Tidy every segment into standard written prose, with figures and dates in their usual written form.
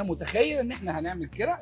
متخيل ان احنا هنعمل كده؟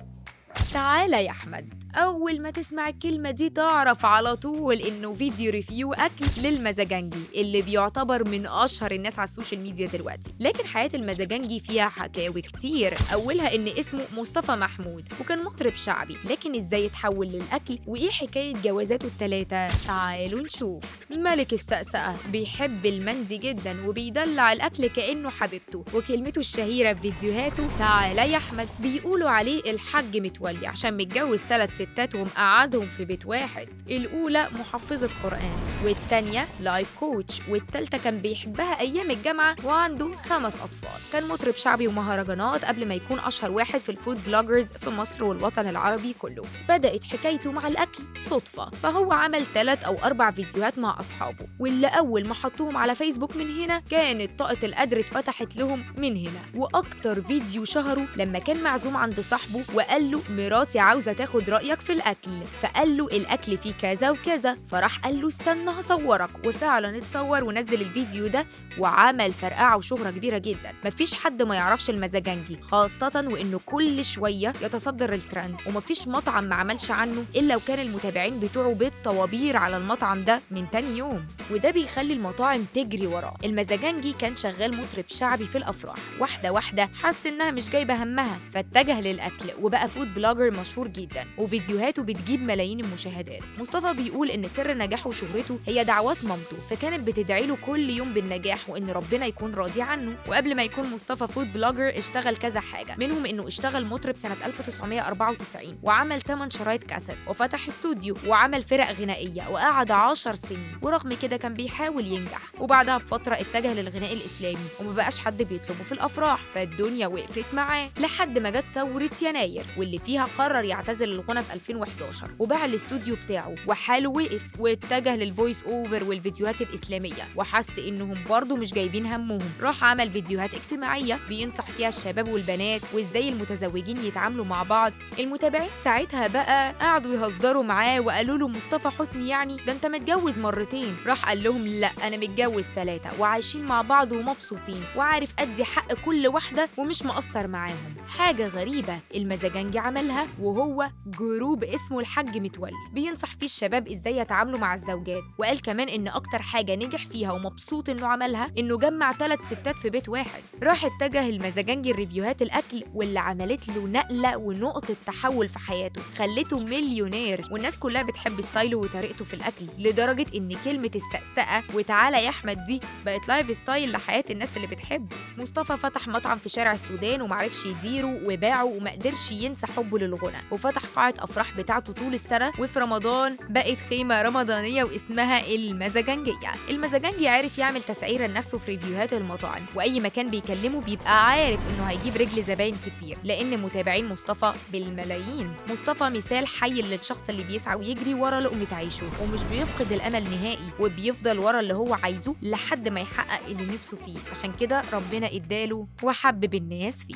تعالى يا أحمد، أول ما تسمع الكلمة دي تعرف على طول إنه فيديو ريفيو أكل للمزاجنجي اللي بيعتبر من أشهر الناس على السوشيال ميديا دلوقتي. لكن حياة المزاجنجي فيها حكاوي كتير، أولها إن اسمه مصطفى محمود وكان مطرب شعبي، لكن إزاي اتحول للأكل وإيه حكاية جوازاته التلاتة؟ تعالوا نشوف. ملك السقسقة بيحب المندي جدا وبيدلع الأكل كأنه حبيبته، وكلمته الشهيرة في فيديوهاته تعالى يا أحمد بيقولوا عليه الحاج متولي عشان متجوز 3 ستات ومقعدهم في بيت واحد. الأولى محفظة قرآن، والتانية لايف كوتش، والتالتة كان بيحبها أيام الجامعة وعنده 5 أطفال. كان مطرب شعبي ومهرجانات قبل ما يكون أشهر واحد في الفود بلوجرز في مصر والوطن العربي كله. بدأت حكايته مع الأكل صدفة، فهو عمل 3 أو 4 فيديوهات مع أصحابه، واللي أول ما حطوهم على فيسبوك من هنا كانت طاقة القدر اتفتحت لهم من هنا. وأكتر فيديو شهره لما كان معزوم عند صاحبه وقال له مراتي عاوزة تاخد رأيك في الأكل، فقال له الأكل فيه كذا وكذا، فراح قال له استنى هصورك، وفعلا اتصور ونزل الفيديو ده وعمل فرقعة وشهرة كبيرة جدا. مفيش حد ما يعرفش المزاجنجي، خاصة وإنه كل شوية يتصدر الترند، ومفيش مطعم ما عملش عنه إلا وكان المتابعين بتوعه بالطوابير على المطعم ده من تاني يوم، وده بيخلي المطاعم تجري وراه. المزاجنجي كان شغال مطرب شعبي في الأفراح، واحدة واحدة حس إنها مش جايبة همها فاتجه للأكل وبقى فود بلوجر مشهور جدا وفيديوهاته بتجيب ملايين المشاهدات. مصطفى بيقول إن سر نجاحه وشهرته هي دعوات مامته، فكانت بتدعي له كل يوم بالنجاح وإن ربنا يكون راضي عنه. وقبل ما يكون مصطفى فود بلوجر اشتغل كذا حاجة، منهم إنه اشتغل مطرب سنة 1994 وعمل 8 شرايط كاسيت وفتح استوديو وعمل فرق غنائية وقعد 10 سنين، ورغم كده كان بيحاول ينجح. وبعدها بفترة اتجه للغناء الإسلامي ومبقاش حد بيطلبه في الأفراح، فالدنيا وقفت معاه لحد ما جت ثورة يناير واللي فيها قرر يعتزل الغنى في 2011 وباع الاستوديو بتاعه وحاله وقف واتجه للفويس اوفر والفيديوهات الإسلامية، وحس إنهم برضه مش جايبين همهم. راح عمل فيديوهات اجتماعية بينصح فيها الشباب والبنات وإزاي المتزوجين يتعاملوا مع بعض. المتابعين ساعتها بقى قعدوا يهزروا معاه وقالوا له مصطفى حسني يعني ده انت متجوز مرتين. راح قال لهم لا انا متجوز 3 وعايشين مع بعض ومبسوطين وعارف ادي حق كل واحدة ومش مقصر معاهم. حاجة غريبة المزاجنجي عملها، وهو جروب اسمه الحاج متولي بينصح فيه الشباب ازاي يتعاملوا مع الزوجات. وقال كمان ان اكتر حاجة نجح فيها ومبسوط انه عملها انه جمع 3 ستات في بيت واحد. راح اتجه المزاجنجي لريفيوهات الاكل واللي عملت له نقلة ونقطة تحول في حياته، خلته مليونير والناس كلها بتحب ستايله وطريقته في الاكل، لدرجة ان كلمة السقسقة وتعالى يا احمد دي بقت لايف ستايل لحياة الناس اللي بتحب. مصطفى فتح مطعم في شارع السودان ومعرفش يديره وباعه ومقدرش ينسى حبه للغنى، وفتح قاعة افراح بتاعته طول السنة، وفي رمضان بقت خيمة رمضانية واسمها المزاجنجية. المزاجنجي عارف يعمل تسعيرة لنفسه في ريفيوهات المطاعم، واي مكان بيكلمه بيبقى عارف انه هيجيب رجل زباين كتير لان متابعين مصطفى بالملايين. مصطفى مثال حي للشخص اللي بيسعى ويجري ورا لقمة عيشه ومش بيفقد الامل نهائي، وبيفضل ورا اللي هو عايزه لحد ما يحقق اللي نفسه فيه، عشان كده ربنا اداله وحبب الناس فيه.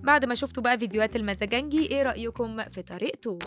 بعد ما شفتوا بقى فيديوهات المزاجنجي ايه رأيكم في طريقته؟